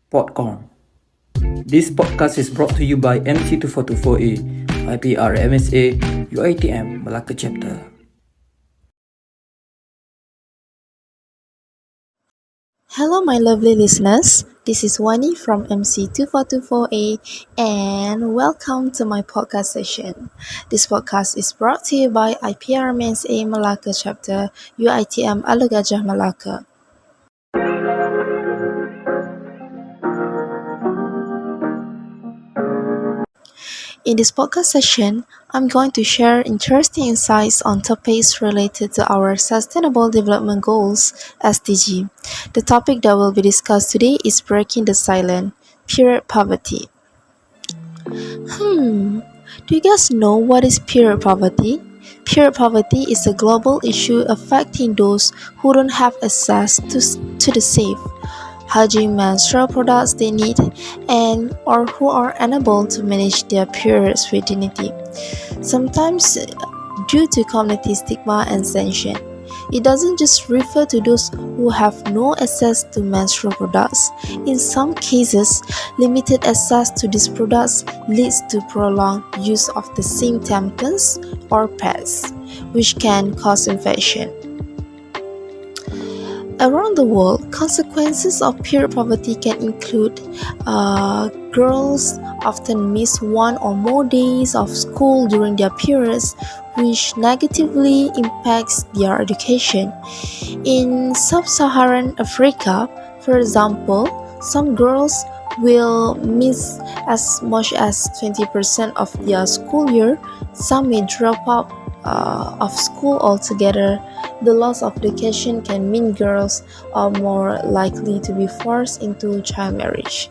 Podcorn. This podcast is brought to you by MC2424A, IPRMSA, UITM, Malacca Chapter. Hello, my lovely listeners. This is Wani from MC2424A, and welcome to my podcast session. This podcast is brought to you by IPRMSA Malacca Chapter, UITM Alugajah Malacca. In this podcast session, I'm going to share interesting insights on topics related to our Sustainable Development Goals (SDG). The topic that will be discussed today is breaking the silence, period poverty. Do you guys know what is period poverty? Period poverty is a global issue affecting those who don't have access to the safe, hygiene menstrual products they need, and or who are unable to manage their periods with dignity. Sometimes due to community stigma and sanction. It doesn't just refer to those who have no access to menstrual products. In some cases, limited access to these products leads to prolonged use of the same tampons or pads, which can cause infection. Around the world, consequences of period poverty can include girls often miss one or more days of school during their periods, which negatively impacts their education. In sub-Saharan Africa, for example, some girls will miss as much as 20% of their school year. Some may drop out of school altogether. The loss of education can mean girls are more likely to be forced into child marriage.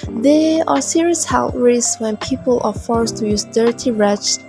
There are serious health risks when people are forced to use dirty rags,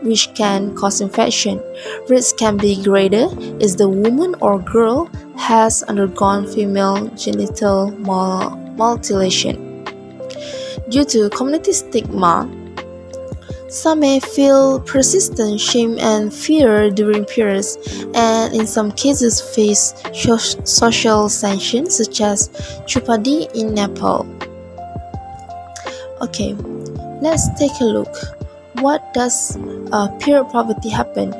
which can cause infection. Risks can be greater if the woman or girl has undergone female genital mutilation. Due to community stigma, some may feel persistent shame and fear during periods, and in some cases face social sanctions such as chupadi in Nepal. Okay, let's take a look. What does period poverty happen?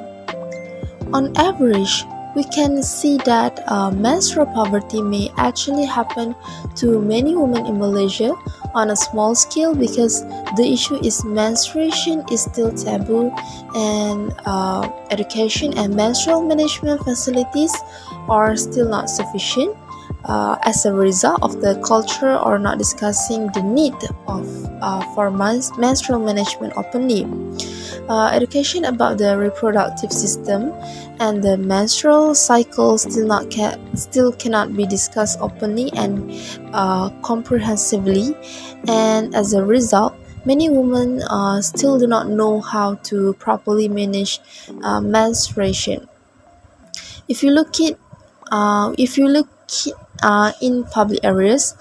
On average, we can see that menstrual poverty may actually happen to many women in Malaysia on a small scale because the issue is menstruation is still taboo, and education and menstrual management facilities are still not sufficient. As a result of the culture or not discussing the need for menstrual management openly. Education about the reproductive system and the menstrual cycle still cannot be discussed openly and comprehensively, and as a result, many women still do not know how to properly manage menstruation. If you look in public areas,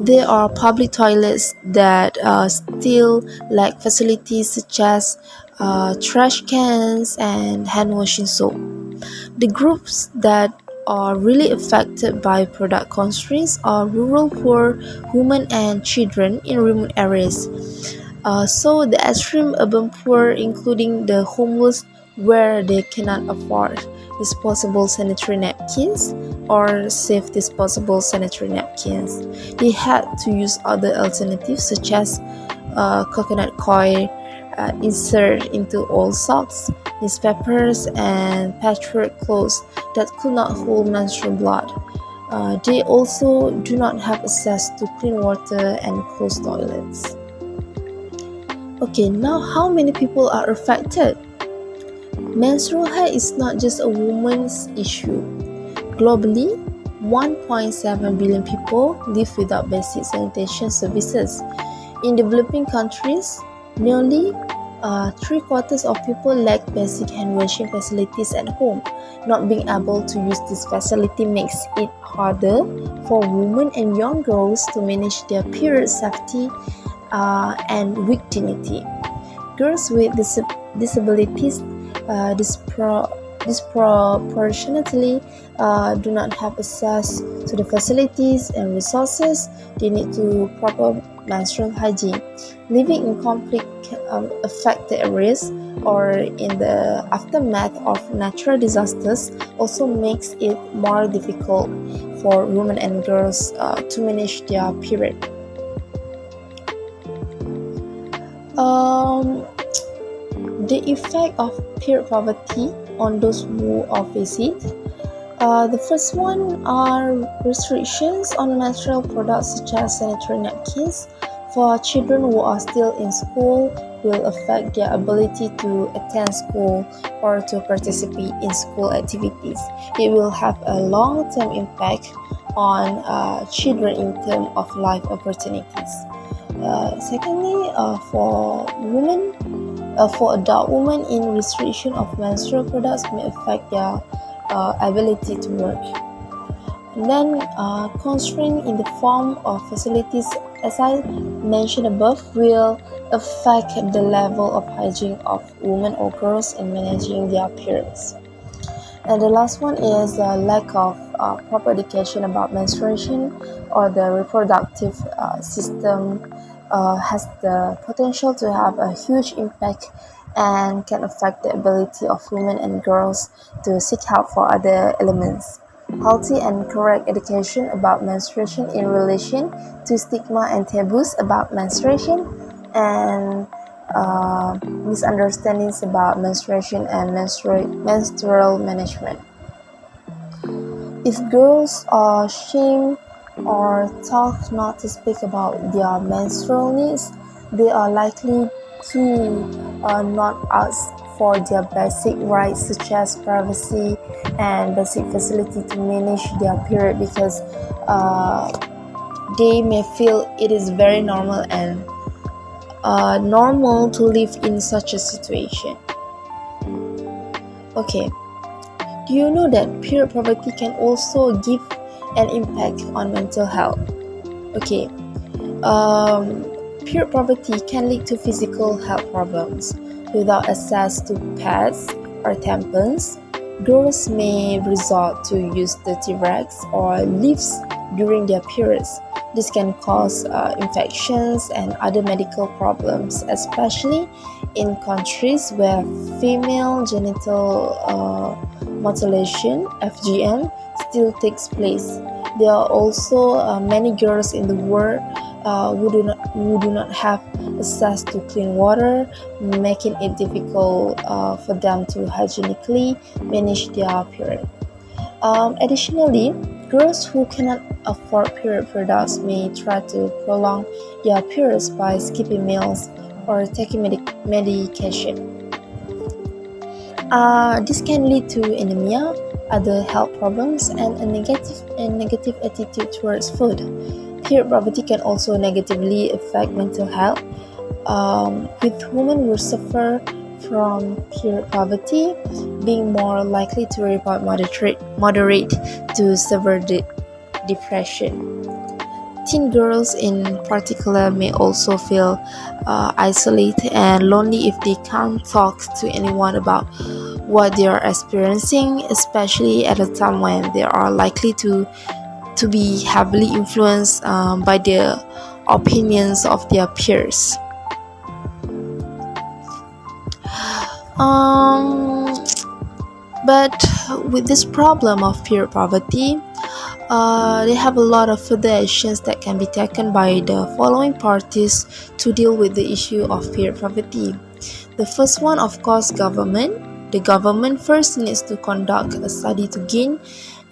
there are public toilets that still lack facilities such as trash cans and hand washing soap. The groups that are really affected by product constraints are rural poor, women and children in remote areas. So the extreme urban poor, including the homeless, where they cannot afford disposable sanitary napkins or safe disposable sanitary napkins, they had to use other alternatives such as coconut coir insert into old socks, newspapers, and patchwork clothes that could not hold menstrual blood. They also do not have access to clean water and closed toilets. Okay, now how many people are affected? Menstrual health is not just a woman's issue. Globally, 1.7 billion people live without basic sanitation services. In developing countries, nearly 3/4 of people lack basic hand washing facilities at home. Not being able to use this facility makes it harder for women and young girls to manage their period safety and with dignity. Girls with disabilities disproportionately do not have access to the facilities and resources they need to proper menstrual hygiene. Living in conflict affected areas or in the aftermath of natural disasters also makes it more difficult for women and girls to manage their period. Um, the effect of period poverty on those who face it. The first one are restrictions on menstrual products such as sanitary napkins. For children who are still in school, will affect their ability to attend school or to participate in school activities. It will have a long-term impact on children in terms of life opportunities. Secondly, for adult women in restriction of menstrual products may affect their ability to work. And then constraint in the form of facilities, as I mentioned above, will affect the level of hygiene of women or girls in managing their appearance. And the last one is the lack of proper education about menstruation or the reproductive system has the potential to have a huge impact and can affect the ability of women and girls to seek help for other elements. Healthy and correct education about menstruation in relation to stigma and taboos about menstruation and misunderstandings about menstruation and menstrual management. If girls are shamed or taught not to speak about their menstrual needs, they are likely to not ask for their basic rights such as privacy and basic facility to manage their period because they may feel it is very normal and normal to live in such a situation. Okay, do you know that period poverty can also give an impact on mental health? Okay, period poverty can lead to physical health problems. Without access to pads or tampons, girls may resort to use dirty rags or leaves during their periods. This can cause infections and other medical problems, especially in countries where female genital mutilation (FGM) still takes place. There are also many girls in the world who do not have access to clean water, making it difficult for them to hygienically manage their period. Additionally, girls who cannot afford period products may try to prolong their periods by skipping meals or taking medication. This can lead to anemia, other health problems, and a negative attitude towards food. Period poverty can also negatively affect mental health, with women who suffer from period poverty being more likely to report moderate to severe depression. Teen girls in particular may also feel isolated and lonely if they can't talk to anyone about what they are experiencing, especially at a time when they are likely to be heavily influenced by the opinions of their peers. But with this problem of period poverty, they have a lot of further actions that can be taken by the following parties to deal with the issue of period poverty. The first one, of course, government. The government first needs to conduct a study to gain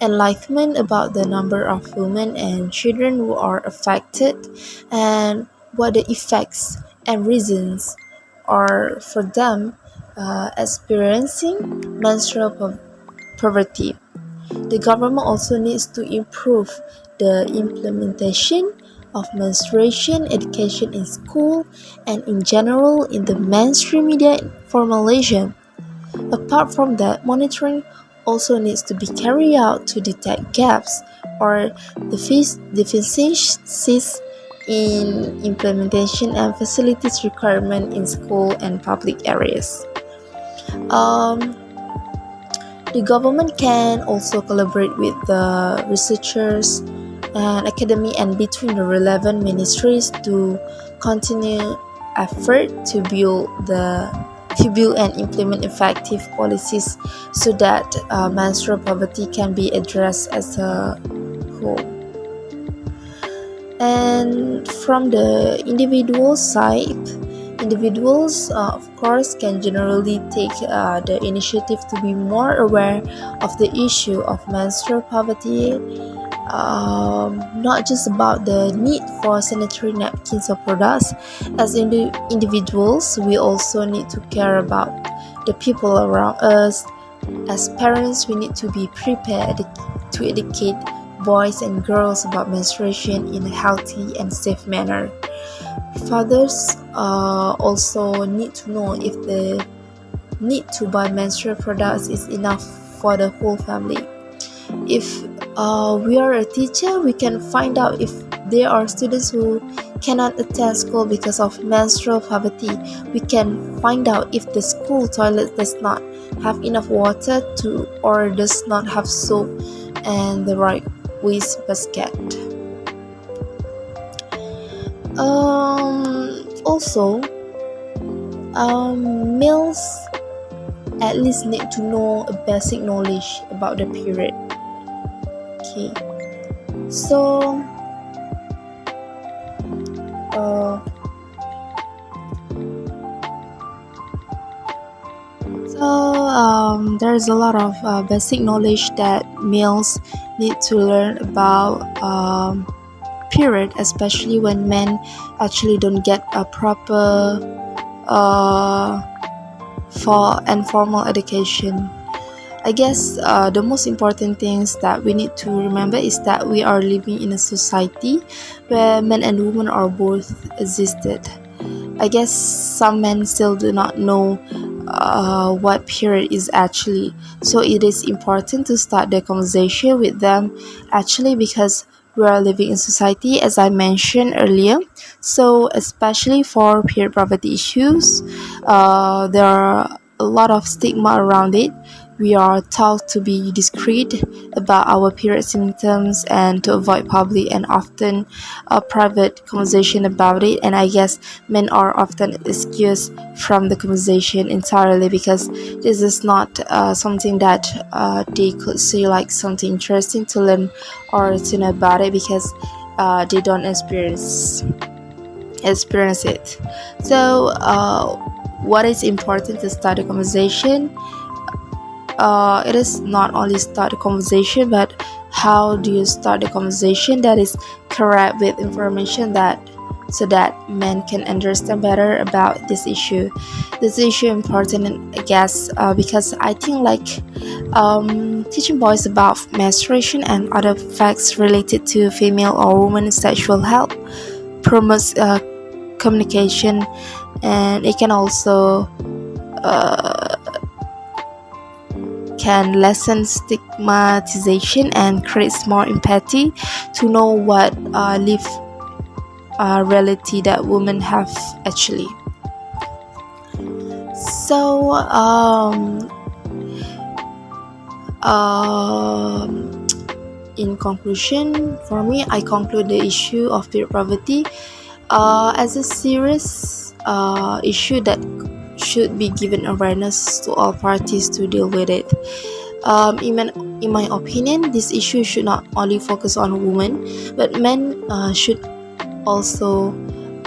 enlightenment about the number of women and children who are affected and what the effects and reasons are for them experiencing menstrual poverty. The government also needs to improve the implementation of menstruation education in school and in general in the mainstream media formalization. Apart from that, monitoring also needs to be carried out to detect gaps or deficiencies in implementation and facilities requirement in school and public areas. The government can also collaborate with the researchers and academy and between the relevant ministries to continue effort to build and implement effective policies so that menstrual poverty can be addressed as a whole. And from the individual side, individuals of course can generally take the initiative to be more aware of the issue of menstrual poverty, not just about the need for sanitary napkins or products. As individuals, we also need to care about the people around us. As parents, we need to be prepared to educate boys and girls about menstruation in a healthy and safe manner. Fathers also need to know if the need to buy menstrual products is enough for the whole family. If we are a teacher, we can find out if there are students who cannot attend school because of menstrual poverty. We can find out if the school toilet does not have enough water to or does not have soap and the right waste basket. Also, males at least need to know a basic knowledge about the period. Okay, so there's a lot of basic knowledge that males need to learn about period, especially when men actually don't get a proper for informal education. I guess the most important things that we need to remember is that we are living in a society where men and women are both existed. I guess some men still do not know what period is actually, so it is important to start the conversation with them actually, because we are living in society as I mentioned earlier. So especially for period poverty issues, there are a lot of stigma around it. We are taught to be discreet about our period symptoms and to avoid public and often a private conversation about it. And I guess men are often excused from the conversation entirely because this is not something that they could see like something interesting to learn or to know about it, because they don't experience it. So what is important to start a conversation? It is not only start a conversation, but how do you start the conversation that is correct with information that so that men can understand better about this issue. This issue important, I guess, because I think like teaching boys about menstruation and other facts related to female or women's sexual health promotes communication, and it can also can lessen stigmatization and creates more empathy to know what live reality that women have actually. So in conclusion, for me, I conclude the issue of period poverty as a serious issue that should be given awareness to all parties to deal with it. In my opinion, this issue should not only focus on women, but men should also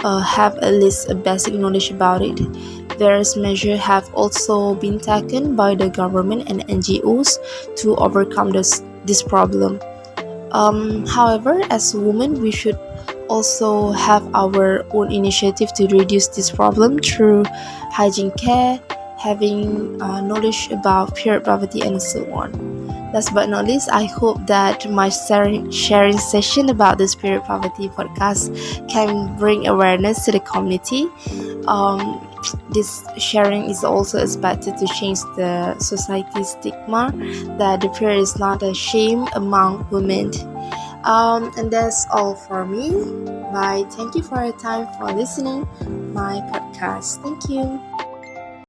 have at least a basic knowledge about it. Various measures have also been taken by the government and NGOs to overcome this problem. However, as women, we should also have our own initiative to reduce this problem through hygiene care, having knowledge about period poverty, and so on. Last but not least, I hope that my sharing session about this period poverty podcast can bring awareness to the community. This sharing is also expected to change the society's stigma that the period is not a shame among women. And that's all for me. Bye. Thank you for your time for listening my podcast. Thank you.